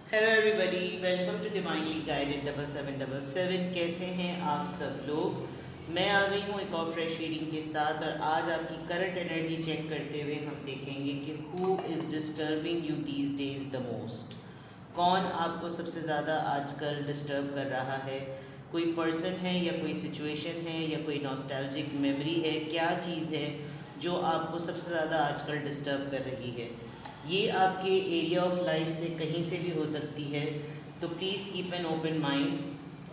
Hello everybody, welcome to divinely guided 7777। कैसे हैं आप सब लोग। मैं आ गई हूँ एक और फ्रेश रीडिंग के साथ और आज आपकी करंट एनर्जी चेक करते हुए हम देखेंगे कि who is disturbing you these days the most. कौन आपको सबसे ज़्यादा आजकल डिस्टर्ब कर रहा है। कोई पर्सन है या कोई सिचुएशन है या कोई नॉस्टैल्जिक मेमोरी है, क्या चीज़ है जो आपको सबसे ज़्यादा आजकल डिस्टर्ब कर रही है। ये आपके एरिया ऑफ लाइफ से कहीं से भी हो सकती है, तो please keep an open mind.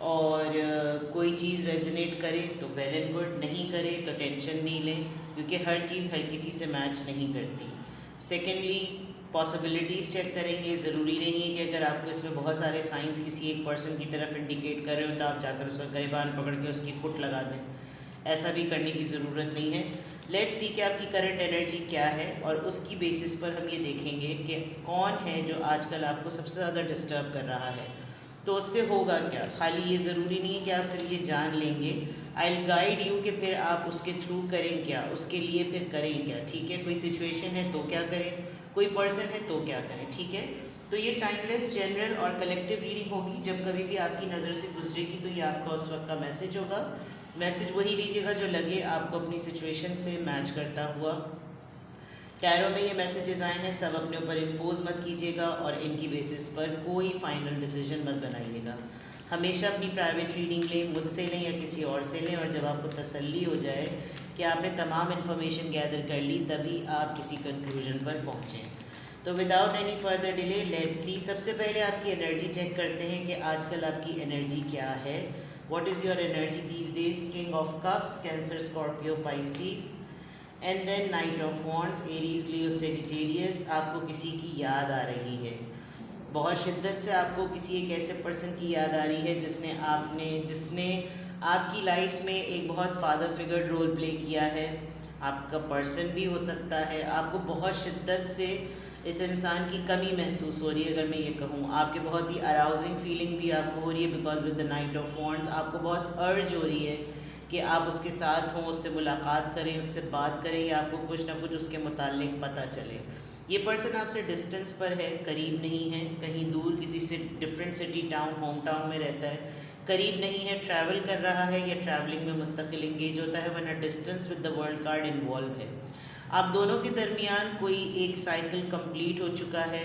और कोई चीज़ रेजोनेट करे तो वेल एंड गुड, नहीं करे तो टेंशन नहीं लें, क्योंकि हर चीज़ हर किसी से मैच नहीं करती। सेकेंडली, पॉसिबिलिटीज़ चेक करेंगे। ज़रूरी नहीं है कि अगर आपको इसमें बहुत सारे साइंस किसी एक पर्सन की तरफ इंडिकेट कर रहे हो तो आप जाकर उसका गिरबान पकड़ के उसकी कुट लगा दें। ऐसा भी करने की ज़रूरत नहीं है। लेट्स सी कि आपकी करंट एनर्जी क्या है और उसकी बेसिस पर हम ये देखेंगे कि कौन है जो आजकल आपको सबसे ज़्यादा डिस्टर्ब कर रहा है। तो उससे होगा क्या, खाली ये ज़रूरी नहीं है कि आप सिर्फ ये जान लेंगे। आई विल गाइड यू कि फिर आप उसके थ्रू करें क्या, उसके लिए फिर करें क्या। ठीक है, कोई सिचुएशन है तो क्या करें, कोई पर्सन है तो क्या करें। ठीक है, तो ये टाइमलेस, जनरल और कलेक्टिव रीडिंग होगी। जब कभी भी आपकी नज़र से गुजरेगी तो ये आपका उस वक्त का मैसेज होगा। मैसेज वही लीजिएगा जो लगे आपको अपनी सिचुएशन से मैच करता हुआ। टैरो में ये मैसेजेस आए हैं, सब अपने ऊपर इम्पोज मत कीजिएगा और इनकी बेसिस पर कोई फाइनल डिसीजन मत बनाइएगा। हमेशा अपनी प्राइवेट रीडिंग लें, मुझसे लें या किसी और से लें, और जब आपको तसल्ली हो जाए कि आपने तमाम इन्फॉर्मेशन गैदर कर ली तभी आप किसी कंक्लूजन पर पहुँचें। तो without any further delay let's see. सबसे पहले आपकी एनर्जी चेक करते हैं कि आजकल आपकी एनर्जी क्या है। What is your energy these days? King of Cups, Cancer, Scorpio, Pisces, and then Knight of Wands, Aries, Leo, Sagittarius। आपको किसी की याद आ रही है, बहुत शिद्दत से आपको किसी एक ऐसे पर्सन की याद आ रही है जिसने आपकी लाइफ में एक बहुत फादर फिगर रोल प्ले किया है। आपका पर्सन भी हो सकता है। आपको बहुत शिद्दत से इस इंसान की कमी महसूस हो रही है। अगर मैं ये कहूँ, आपके बहुत ही अराउजिंग फीलिंग भी आपको हो रही है, because with the night of wands आपको बहुत अर्ज हो रही है कि आप उसके साथ हों, उससे मुलाकात करें, उससे बात करें या आपको कुछ ना कुछ उसके मुताल्लिक पता चले। ये पर्सन आपसे डिस्टेंस पर है, करीब नहीं है, कहीं दूर किसी से different city, town, home town में रहता है। करीब नहीं है, ट्रैवल कर रहा है या ट्रैवलिंग में मुस्तकिल इंगेज होता है, वरना distance with the world card involve है। आप दोनों के दरमियान कोई एक साइकिल कंप्लीट हो चुका है।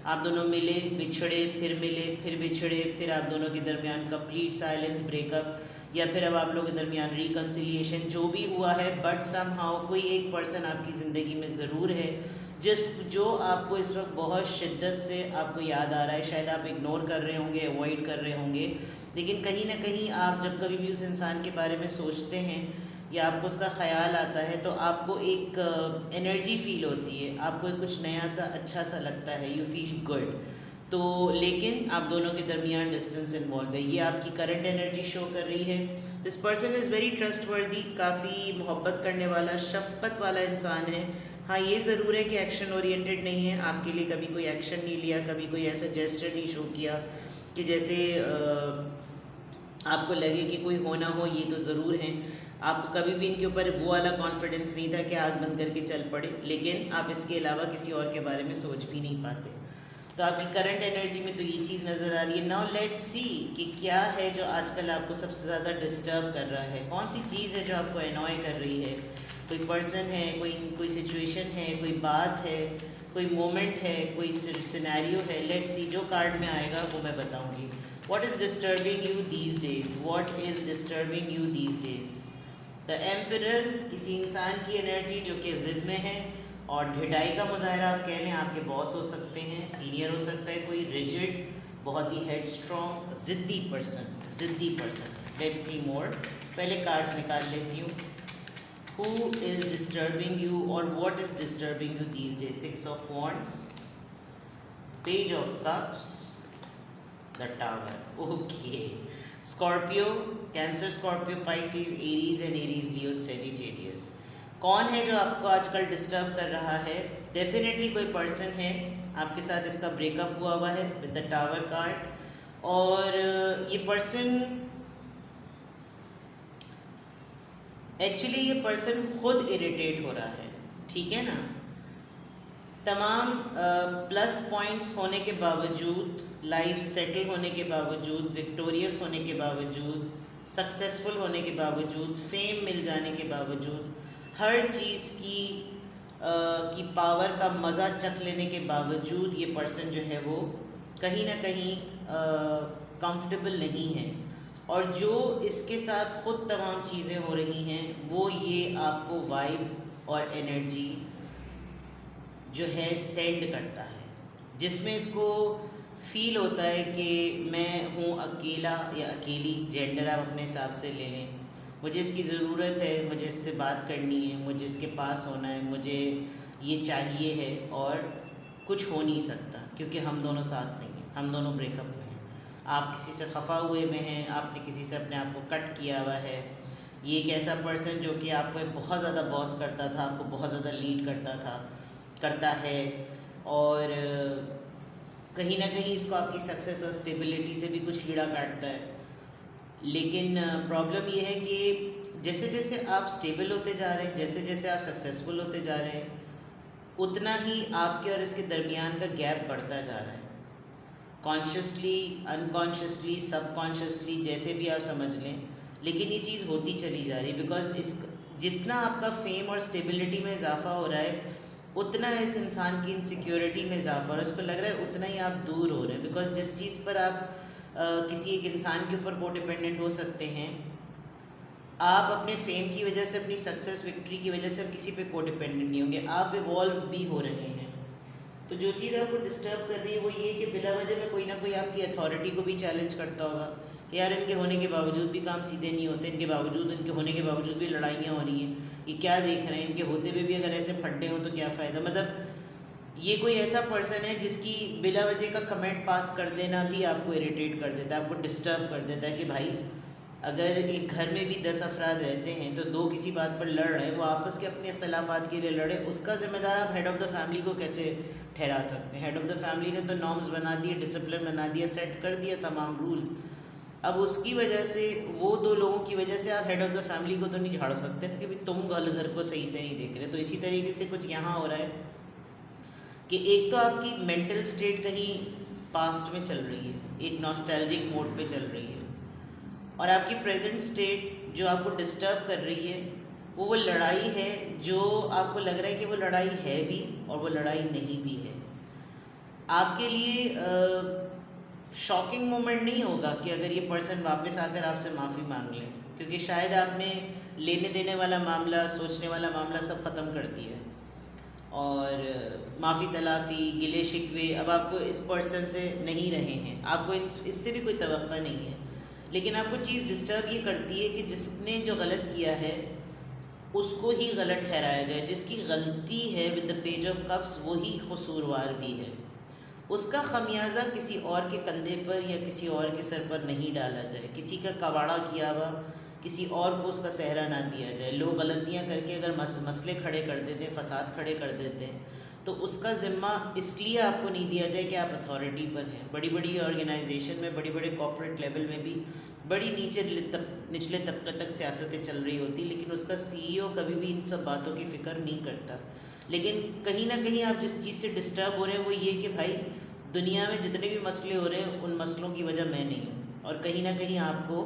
आप दोनों मिले, बिछड़े, फिर मिले, फिर बिछड़े, फिर आप दोनों के दरमियान कंप्लीट साइलेंस, ब्रेकअप, या फिर अब आप लोगों के दरमियान रिकन्सिलिएशन, जो भी हुआ है। बट समहाउ कोई एक पर्सन आपकी ज़िंदगी में ज़रूर है जो आपको इस वक्त बहुत शिद्दत से आपको याद आ रहा है। शायद आप इग्नोर कर रहे होंगे, अवॉइड कर रहे होंगे, लेकिन कहीं ना कहीं आप जब कभी भी उस इंसान के बारे में सोचते हैं या आपको उसका ख्याल आता है तो आपको एक एनर्जी फील होती है, आपको कुछ नया सा अच्छा सा लगता है, यू फील गुड। तो लेकिन आप दोनों के दरमियान डिस्टेंस इन्वॉल्व है, ये आपकी करंट एनर्जी शो कर रही है। This person is very trustworthy, काफ़ी मोहब्बत करने वाला, शफकत वाला इंसान है। हाँ, ये ज़रूर है कि एक्शन ओरिएंटेड नहीं है, आपके लिए कभी कोई एक्शन नहीं लिया, कभी कोई ऐसा जेस्चर नहीं शो किया कि जैसे आपको लगे कि कोई हो ना हो ये तो ज़रूर है। आपको कभी भी इनके ऊपर वो वाला कॉन्फिडेंस नहीं था कि आग बंद करके चल पड़े, लेकिन आप इसके अलावा किसी और के बारे में सोच भी नहीं पाते। तो आपकी करंट एनर्जी में तो ये चीज़ नज़र आ रही है। नाउ लेट्स सी कि क्या है जो आजकल आपको सबसे ज़्यादा डिस्टर्ब कर रहा है, कौन सी चीज़ है जो आपको एनॉय कर रही है। कोई पर्सन है, कोई सिचुएशन है, कोई बात है, कोई मोमेंट है, कोई सिनेरियो है। लेट्स सी, जो कार्ड में आएगा वो मैं बताऊँगी। What is disturbing you these days? What is disturbing you these days? The emperor, किसी इंसान की एनर्जी जो कि ज़िद में है और ढिठाई का मुजाहरा आप कह लें। आपके बॉस हो सकते हैं, सीनियर हो सकता है, कोई रिजिड, बहुत ही हेड स्ट्रॉन्ग, ज़िद्दी पर्सन। लेट्स सी मोर। पहले कार्ड्स निकाल लेती हूँ। हु इज़ डिस्टर्बिंग यू और what is disturbing you these days. 6 of wands, page of cups, the tower. Okay, Scorpio, cancer, Scorpio, Pisces, Aries and Aries, Leo, Sagittarius. कौन है जो आपको आजकल डिस्टर्ब कर रहा है? डेफिनेटली कोई पर्सन है, आपके साथ इसका ब्रेकअप हुआ है विद द टावर कार्ड। और ये पर्सन, एक्चुअली ये पर्सन खुद इरिटेट हो रहा है, ठीक है ना। तमाम प्लस पॉइंट्स होने के बावजूद, लाइफ सेटल होने के बावजूद, विक्टोरियस होने के बावजूद, सक्सेसफुल होने के बावजूद, फेम मिल जाने के बावजूद, हर चीज़ की पावर का मज़ा चख लेने के बावजूद ये पर्सन जो है वो कहीं ना कहीं कंफर्टेबल नहीं है। और जो इसके साथ खुद तमाम चीज़ें हो रही हैं वो ये आपको वाइब और एनर्जी जो है सेंड करता है, जिसमें इसको फील होता है कि मैं हूँ अकेला या अकेली, जेंडर आप अपने हिसाब से ले लें, मुझे इसकी ज़रूरत है, मुझे इससे बात करनी है, मुझे इसके पास होना है, मुझे ये चाहिए है और कुछ हो नहीं सकता क्योंकि हम दोनों साथ नहीं हैं, हम दोनों ब्रेकअप में हैं, आप किसी से खफा हुए में हैं, आपने किसी से अपने आप को कट किया हुआ है। ये एक ऐसा पर्सन जो कि आपको बहुत ज़्यादा बॉस करता था, आपको बहुत ज़्यादा लीड करता है और कहीं ना कहीं इसको आपकी सक्सेस और स्टेबिलिटी से भी कुछ कीड़ा काटता है। लेकिन प्रॉब्लम ये है कि जैसे जैसे आप स्टेबल होते जा रहे हैं, जैसे जैसे आप सक्सेसफुल होते जा रहे हैं, उतना ही आपके और इसके दरमियान का गैप बढ़ता जा रहा है। कॉन्शियसली, अनकॉन्शियसली, सबकॉन्शियसली, जैसे भी आप समझ लें, लेकिन ये चीज़ होती चली जा रही है बिकॉज इस जितना आपका फेम और स्टेबिलिटी में इजाफा हो रहा है उतना इस इंसान की इनसिक्योरिटी में इजाफा हो रहा है। उसको लग रहा है उतना ही आप दूर हो रहे हैं बिकॉज जिस चीज़ पर आप किसी एक इंसान के ऊपर को डिपेंडेंट हो सकते हैं, आप अपने फेम की वजह से, अपनी सक्सेस विक्ट्री की वजह से आप किसी पे को डिपेंडेंट नहीं होंगे, आप इवॉल्व भी हो रहे हैं। तो जो चीज़ आपको डिस्टर्ब कर रही है वो ये कि बिला वजह में कोई ना कोई आपकी अथॉरिटी को भी चैलेंज करता होगा कि यार इनके होने के बावजूद भी काम सीधे नहीं होते, इनके होने के बावजूद भी लड़ाइयाँ हो रही हैं, ये क्या देख रहे हैं, इनके होते हुए भी अगर ऐसे फड्डे हों तो क्या फ़ायदा। मतलब ये कोई ऐसा पर्सन है जिसकी बिला वजह का कमेंट पास कर देना भी आपको इरिटेट कर देता है, आपको डिस्टर्ब कर देता है कि भाई अगर एक घर में भी 10 अफराद रहते हैं तो दो किसी बात पर लड़ रहे हैं, वो आपस के अपने इख्तलाफात के लिए लड़े, उसका ज़िम्मेदार आप हेड ऑफ़ द फैमिली को कैसे ठहरा सकते हैं। हेड ऑफ़ द फैमिली ने तो नॉर्म्स बना दिए, डिसिप्लिन बना दिया, सेट कर दिया तमाम रूल। अब उसकी वजह से, वो दो लोगों की वजह से आप हेड ऑफ़ द फैमिली को तो नहीं झाड़ सकते ना कि भाई तुम घर को सही से नहीं देख रहे। तो इसी तरीके से कुछ यहाँ हो रहा है कि एक तो आपकी मेंटल स्टेट कहीं पास्ट में चल रही है, एक नॉस्टैल्जिक मोड पे चल रही है, और आपकी प्रेजेंट स्टेट जो आपको डिस्टर्ब कर रही है वो लड़ाई है जो आपको लग रहा है कि वो लड़ाई है भी और वो लड़ाई नहीं भी है। आपके लिए शॉकिंग मोमेंट नहीं होगा कि अगर ये पर्सन वापस आकर आपसे माफ़ी मांग ले, क्योंकि शायद आपने लेने देने वाला मामला, सोचने वाला मामला सब ख़त्म कर दिया है और माफ़ी तलाफ़ी, गिले शिकवे अब आपको इस पर्सन से नहीं रहे हैं, आपको इससे भी कोई तवक्का नहीं है। लेकिन आपको चीज़ डिस्टर्ब ये करती है कि जिसने जो गलत किया है उसको ही गलत ठहराया जाए, जिसकी गलती है with the page of cups वही कसूरवार भी है, उसका खमियाजा किसी और के कंधे पर या किसी और के सर पर नहीं डाला जाए, किसी का कबाड़ा किया हुआ किसी और को उसका सहरा ना दिया जाए। लोग गलतियाँ करके अगर मसले खड़े कर देते हैं, फसाद खड़े कर देते हैं, तो उसका ज़िम्मा इसलिए आपको नहीं दिया जाए कि आप अथॉरिटी पर हैं। बड़ी बड़ी ऑर्गेनाइजेशन में, बड़े बड़े कॉर्पोरेट लेवल में भी बड़ी निचले तबके तक सियासतें चल रही होती, लेकिन उसका सीईओ कभी भी इन सब बातों की फ़िक्र नहीं करता। लेकिन कहीं ना कहीं आप जिस चीज़ से डिस्टर्ब हो रहे हैं वो ये कि भाई दुनिया में जितने भी मसले हो रहे हैं उन मसलों की वजह मैं नहीं हूँ, और कहीं ना कहीं आपको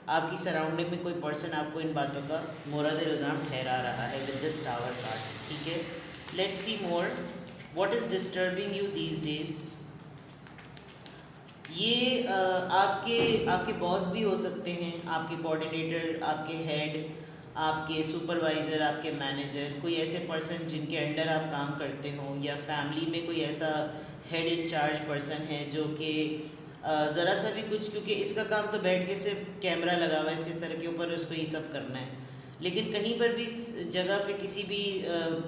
आपकी सराउंडिंग में कोई पर्सन आपको इन बातों का मोरद इल्ज़ाम ठहरा रहा है विद दिस टावर कार्ड। ठीक है, let's see more what is disturbing you these days. ये आपके बॉस भी हो सकते हैं, आपके कोऑर्डिनेटर, आपके हेड, आपके सुपरवाइज़र, आपके मैनेजर, कोई ऐसे पर्सन जिनके अंडर आप काम करते हो, या फैमिली में कोई ऐसा हेड इन चार्ज पर्सन है जो कि ज़रा सा भी कुछ, क्योंकि इसका काम तो बैठ के सिर्फ कैमरा लगा हुआ है इसके सर के ऊपर, उसको ये सब करना है, लेकिन कहीं पर भी इस जगह पे किसी भी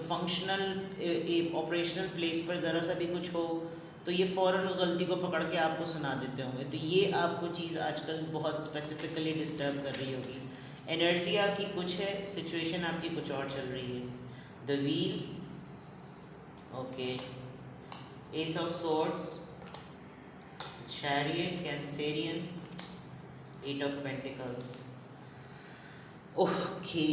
फंक्शनल ऑपरेशनल प्लेस पर ज़रा सा भी कुछ हो तो ये फ़ौरन उस गलती को पकड़ के आपको सुना देते होंगे। तो ये आपको चीज़ आजकल बहुत स्पेसिफिकली डिस्टर्ब कर रही होगी। एनर्जी आपकी कुछ है, सिचुएशन आपकी कुछ और चल रही है। The wheel, okay, ace of swords, chariot, कैंसेरियन, एट ऑफ पेंटिकल्स। ओके,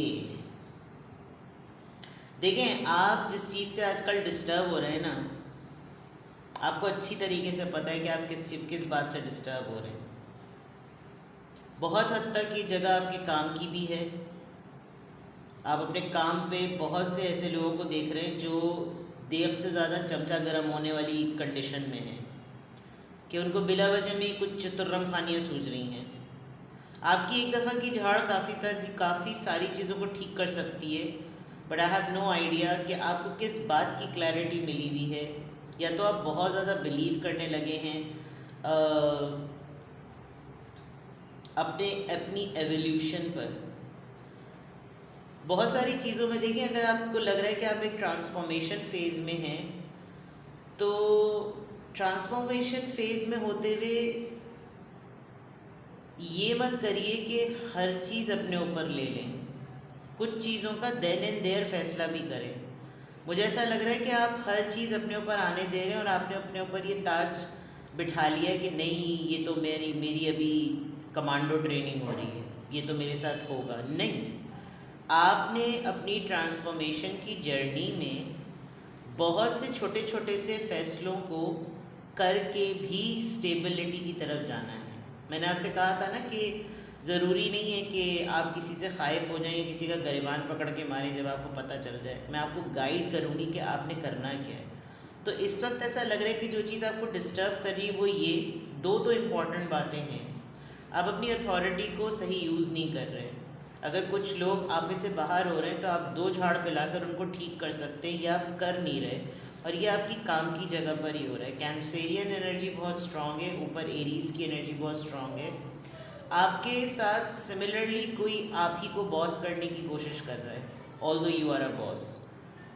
देखें, आप जिस चीज़ से आजकल डिस्टर्ब हो रहे हैं ना, आपको अच्छी तरीके से पता है कि आप किस बात से डिस्टर्ब हो रहे हैं। बहुत हद तक ये जगह आपके काम की भी है। आप अपने काम पे बहुत से ऐसे लोगों को देख रहे हैं जो देर से ज़्यादा चमचा गर्म होने वाली कंडीशन में हैं कि उनको बिला वजह में कुछ चतुर्रम खानियाँ सूझ रही हैं। आपकी एक दफ़ा की झाड़ काफ़ी सारी चीज़ों को ठीक कर सकती है, but I have no idea कि आपको किस बात की क्लैरिटी मिली हुई है। या तो आप बहुत ज़्यादा बिलीव करने लगे हैं अपनी एवोल्यूशन पर। बहुत सारी चीज़ों में देखें, अगर आपको लग रहा है कि आप एक ट्रांसफॉर्मेशन फेज़ में हैं, तो ट्रांसफॉर्मेशन फेज़ में होते हुए ये मत करिए कि हर चीज़ अपने ऊपर ले लें। कुछ चीज़ों का देन एंड देयर फैसला भी करें। मुझे ऐसा लग रहा है कि आप हर चीज़ अपने ऊपर आने दे रहे हैं और आपने अपने ऊपर ये ताज बिठा लिया है कि नहीं, ये तो मेरी अभी कमांडो ट्रेनिंग हो रही है, ये तो मेरे साथ होगा। नहीं, आपने अपनी ट्रांसफॉर्मेशन की जर्नी में बहुत से छोटे छोटे से फैसलों को करके भी स्टेबिलिटी की तरफ जाना है। मैंने आपसे कहा था ना कि ज़रूरी नहीं है कि आप किसी से ख़ाइफ हो जाएं, किसी का गिरबान पकड़ के मारें जब आपको पता चल जाए। मैं आपको गाइड करूँगी कि आपने करना क्या है। तो इस वक्त ऐसा लग रहा है कि जो चीज़ आपको डिस्टर्ब कर रही है वो ये दो तो इम्पॉर्टेंट बातें हैं। आप अपनी अथॉरिटी को सही यूज़ नहीं कर रहे। अगर कुछ लोग आप में से बाहर हो रहे हैं तो आप 2 झाड़ पिलाकर उनको ठीक कर सकते हैं, या आप कर नहीं रहे, और ये आपकी काम की जगह पर ही हो रहा है। कैंसेरियन एनर्जी बहुत स्ट्रांग है, ऊपर एरीज़ की एनर्जी बहुत स्ट्रांग है। आपके साथ सिमिलरली कोई आप ही को बॉस करने की कोशिश कर रहा है, although you are a boss.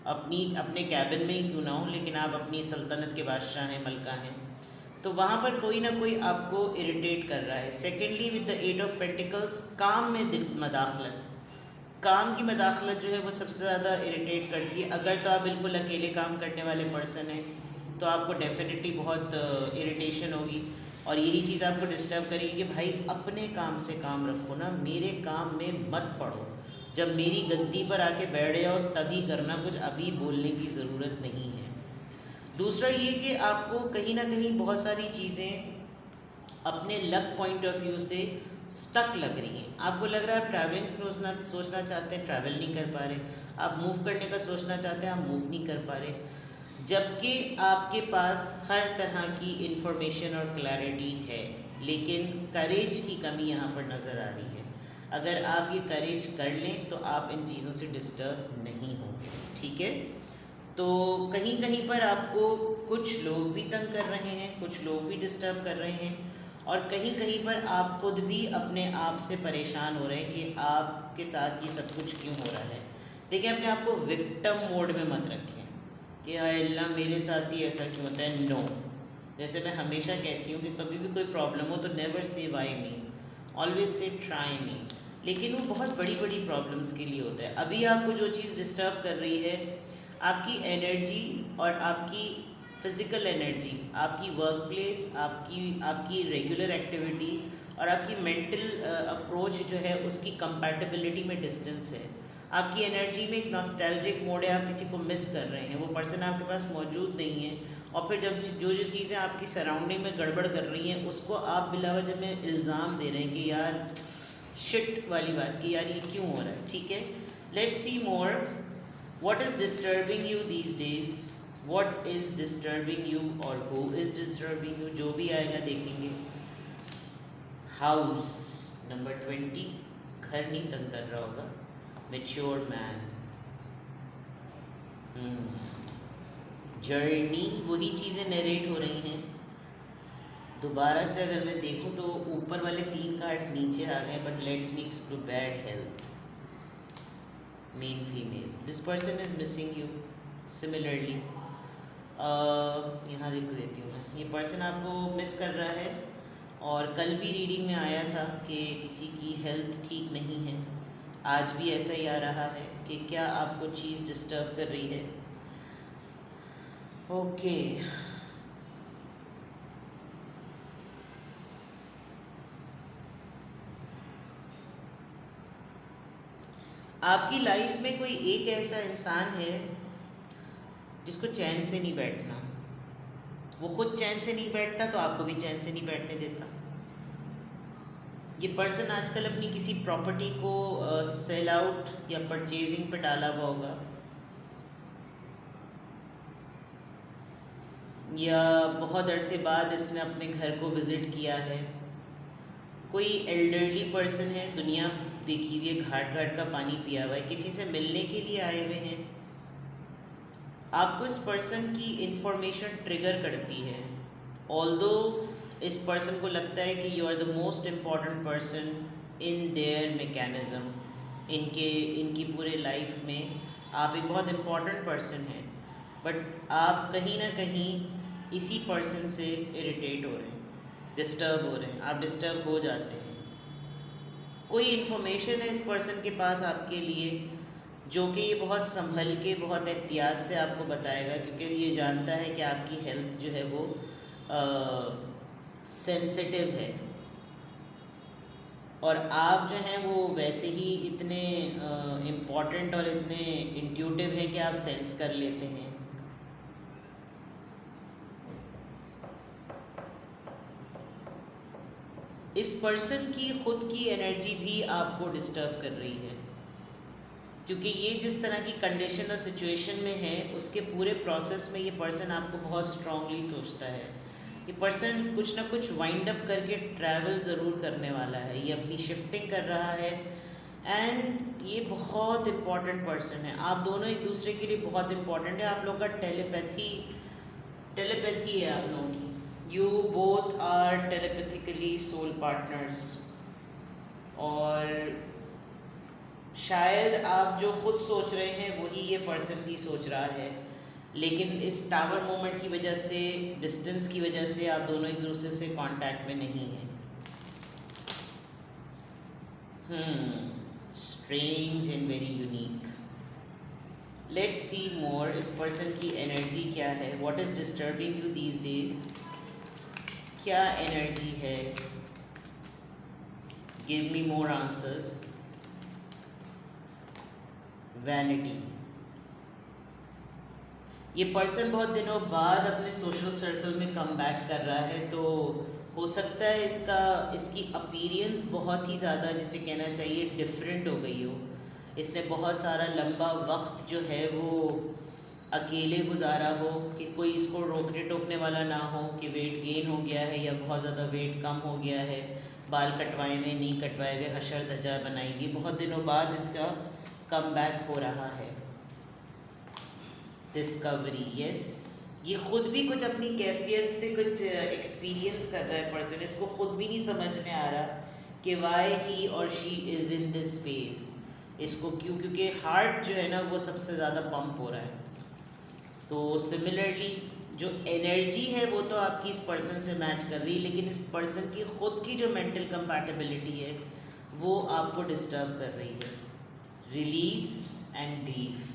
अपने कैबिन में ही क्यों ना हो, लेकिन आप अपनी सल्तनत के बादशाह हैं, मलका हैं, तो वहाँ पर कोई ना कोई आपको इरिटेट कर रहा है। Secondly, with the 8 of pentacles, काम में मदाखलत, काम की मदाखलत जो है वो सबसे ज़्यादा इरिटेट करती है। अगर तो आप बिल्कुल अकेले काम करने वाले पर्सन हैं तो आपको डेफिनेटली बहुत इरिटेशन होगी, और यही चीज़ आपको डिस्टर्ब करेगी कि भाई अपने काम से काम रखो ना, मेरे काम में मत पड़ो। जब मेरी गद्दी पर आके बैठ जाओ तभी करना कुछ, अभी बोलने की ज़रूरत नहीं है। दूसरा ये कि आपको कहीं ना कहीं बहुत सारी चीज़ें अपने लक पॉइंट ऑफ व्यू से स्टक लग रही हैं। आपको लग रहा है आप ट्रैवलिंग सोचना चाहते हैं, ट्रैवल नहीं कर पा रहे। आप मूव करने का सोचना चाहते हैं, आप मूव नहीं कर पा रहे, जबकि आपके पास हर तरह की इन्फॉर्मेशन और क्लैरिटी है, लेकिन करेज की कमी यहाँ पर नज़र आ रही है। अगर आप ये करेज कर लें तो आप इन चीज़ों से डिस्टर्ब नहीं होंगे, ठीक है। तो कहीं कहीं पर आपको कुछ लोग भी तंग कर रहे हैं, कुछ लोग भी डिस्टर्ब कर रहे हैं, और कहीं कहीं पर आप खुद भी अपने आप से परेशान हो रहे हैं कि आपके साथ ये सब कुछ क्यों हो रहा है। देखिए, अपने आप को विक्टिम मोड में मत रखें कि हाय अल्लाह मेरे साथ ही ऐसा क्यों होता है। नो, जैसे मैं हमेशा कहती हूँ कि कभी भी कोई प्रॉब्लम हो तो never say why me, always say try me. लेकिन वो बहुत बड़ी बड़ी प्रॉब्लम्स के लिए होता है। अभी आपको जो चीज़ डिस्टर्ब कर रही है, आपकी एनर्जी और आपकी फ़िज़िकल एनर्जी, आपकी वर्क प्लेस, आपकी रेगुलर एक्टिविटी और आपकी मेंटल अप्रोच जो है उसकी कंपैटिबिलिटी में डिस्टेंस है। आपकी एनर्जी में एक नॉस्टैल्जिक मोड है, आप किसी को मिस कर रहे हैं, वो पर्सन आपके पास मौजूद नहीं है, और फिर जब जो चीज़ें आपकी सराउंडिंग में गड़बड़ कर रही हैं उसको आप बिलावजह में इल्ज़ाम दे रहे हैं कि यार शिट वाली बात की, यार ये क्यों हो रहा है। ठीक है, let's see more what is disturbing you these days, what is disturbing you or who is disturbing you, जो भी आएगा देखेंगे। हाउस नंबर 20, घर नहीं तंग कर रहा होगा, मैच्योर मैन। जर्नी, वही चीज़ें नरेट हो रही हैं। दोबारा से अगर मैं देखूं तो ऊपर वाले 3 कार्ड्स नीचे आ गए, but let me exclude bad health, main female, this person is missing you. Similarly यहाँ लिख देती हूँ मैं, ये पर्सन आपको मिस कर रहा है, और कल भी रीडिंग में आया था कि किसी की हेल्थ ठीक नहीं है, आज भी ऐसा ही आ रहा है कि क्या आपको चीज़ डिस्टर्ब कर रही है। ओके, आपकी लाइफ में कोई एक ऐसा इंसान है जिसको चैन से नहीं बैठना, वो खुद चैन से नहीं बैठता तो आपको भी चैन से नहीं बैठने देता। ये पर्सन आजकल अपनी किसी प्रॉपर्टी को सेल आउट या परचेजिंग पे डाला हुआ होगा, या बहुत अरसे बाद इसने अपने घर को विज़िट किया है। कोई एल्डरली पर्सन है, दुनिया देखी हुई है, घाट घाट का पानी पिया हुआ है, किसी से मिलने के लिए आए हुए हैं। आपको इस पर्सन की इंफॉर्मेशन ट्रिगर करती है, ऑल्दो इस पर्सन को लगता है कि you are the most important person in their mechanism, इनकी पूरे लाइफ में आप एक बहुत इम्पॉर्टेंट पर्सन हैं, बट आप कहीं ना कहीं इसी पर्सन से इरिटेट हो रहे हैं, डिस्टर्ब हो रहे हैं, आप डिस्टर्ब हो जाते हैं। कोई इन्फॉर्मेशन है इस पर्सन के पास आपके लिए जो कि ये बहुत संभल के, बहुत एहतियात से आपको बताएगा, क्योंकि ये जानता है कि आपकी हेल्थ जो है वो सेंसिटिव है, और आप जो हैं वो वैसे ही इतने इम्पॉर्टेंट और इतने इंट्यूटिव हैं कि आप सेंस कर लेते हैं। इस पर्सन की ख़ुद की एनर्जी भी आपको डिस्टर्ब कर रही है, क्योंकि ये जिस तरह की कंडीशन और सिचुएशन में है उसके पूरे प्रोसेस में ये पर्सन आपको बहुत स्ट्रांगली सोचता है। ये पर्सन कुछ ना कुछ वाइंड अप करके ट्रैवल ज़रूर करने वाला है, ये अपनी शिफ्टिंग कर रहा है, एंड ये बहुत इम्पॉर्टेंट पर्सन है। आप दोनों एक दूसरे के लिए बहुत इम्पॉर्टेंट है। आप लोगों का टेलीपैथी है आप लोगों की। You both are telepathically soul partners, और शायद आप जो खुद सोच रहे हैं वही ये पर्सन भी सोच रहा है, लेकिन इस टावर मोमेंट की वजह से, डिस्टेंस की वजह से आप दोनों एक दूसरे से कांटेक्ट में नहीं हैं। Strange and very unique. Let's see more, इस पर्सन की एनर्जी क्या है, what is disturbing you these days, क्या एनर्जी है। Give me more answers. Vanity. ये पर्सन बहुत दिनों बाद अपने सोशल सर्कल में कम बैक कर रहा है, तो हो सकता है इसकी अपीयरेंस बहुत ही ज़्यादा, जिसे कहना चाहिए डिफरेंट हो गई हो। इसने बहुत सारा लंबा वक्त जो है वो अकेले गुजारा हो, कि कोई इसको रोकने टोकने वाला ना हो कि वेट गेन हो गया है या बहुत ज़्यादा वेट कम हो गया है, बाल कटवाए हुए नहीं कटवाए हुए, हशर धजा बनाएंगी। बहुत दिनों बाद इसका कम बैक हो रहा है। डिस्कवरी, यस, ये खुद भी कुछ अपनी कैफियत से कुछ एक्सपीरियंस कर रहा है पर्सन। इसको खुद भी नहीं समझ में आ रहा कि वाई ही और she is in this space. इसको क्यों, क्योंकि हार्ट जो है ना वो सबसे ज़्यादा पंप हो रहा है। तो सिमिलरली जो एनर्जी है वो तो आपकी इस पर्सन से मैच कर रही है, लेकिन इस पर्सन की ख़ुद की जो मेंटल कंपैटिबिलिटी है वो आपको डिस्टर्ब कर रही है। रिलीज़ एंड ग्रीफ,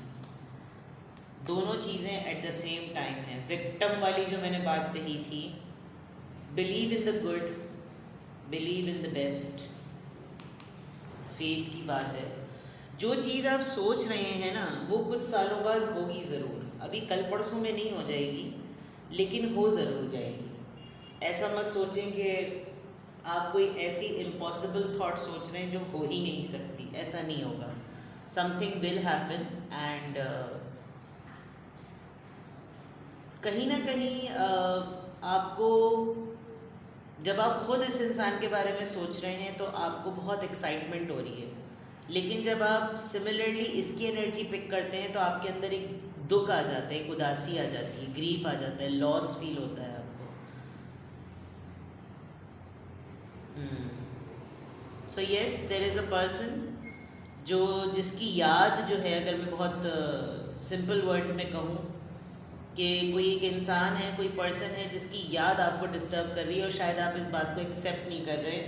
दोनों चीज़ें एट द सेम टाइम हैं। विक्टिम वाली जो मैंने बात कही थी, believe in the good, believe in the best, faith की बात है। जो चीज़ आप सोच रहे हैं ना वो कुछ सालों बाद होगी ज़रूर, अभी कल परसों में नहीं हो जाएगी, लेकिन हो ज़रूर जाएगी। ऐसा मत सोचें कि आप कोई ऐसी इम्पॉसिबल थॉट सोच रहे हैं जो हो ही नहीं सकती, ऐसा नहीं होगा। समथिंग विल हैपन, एंड कहीं ना कहीं आपको, जब आप खुद इस इंसान के बारे में सोच रहे हैं तो आपको बहुत एक्साइटमेंट हो रही है, लेकिन जब आप सिमिलरली इसकी एनर्जी पिक करते हैं तो आपके अंदर एक दुख आ जाता है, एक उदासी आ जाती है, ग्रीफ आ जाता है, लॉस फील होता है आपको। So yes, there is a person जिसकी याद जो है, अगर मैं बहुत सिंपल वर्ड्स में कहूँ कि कोई एक इंसान है, कोई पर्सन है जिसकी याद आपको डिस्टर्ब कर रही है, और शायद आप इस बात को एक्सेप्ट नहीं कर रहे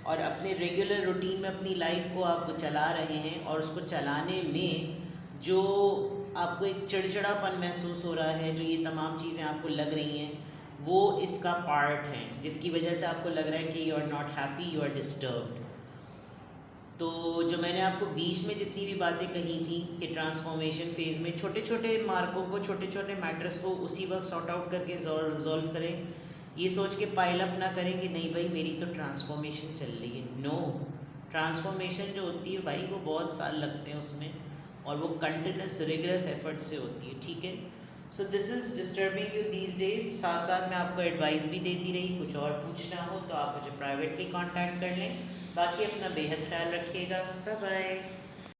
और अपने रेगुलर रूटीन में अपनी लाइफ को आप चला रहे हैं, और उसको चलाने में जो आपको एक चिड़चिड़ापन महसूस हो रहा है, जो ये तमाम चीज़ें आपको लग रही हैं, वो इसका पार्ट हैं, जिसकी वजह से आपको लग रहा है कि you are not happy, you are disturbed. तो जो मैंने आपको बीच में जितनी भी बातें कही थी कि ट्रांसफॉर्मेशन फेज़ में छोटे छोटे मार्कों को, छोटे छोटे मैटर्स को उसी वक्त सॉर्ट आउट करके रिजॉल्व करें, ये सोच के पाइल अप ना करें कि नहीं भाई मेरी तो ट्रांसफॉर्मेशन चल रही है। नो, ट्रांसफॉर्मेशन जो होती है भाई वो बहुत साल लगते हैं उसमें, और वो कंटिन्यूस रिगरस एफर्ट से होती है, ठीक है। So this is disturbing you these days. साथ साथ मैं आपको एडवाइस भी देती रही, कुछ और पूछना हो तो आप मुझे प्राइवेटली कांटेक्ट कर लें। बाकी अपना बेहद ख्याल रखिएगा। Bye bye.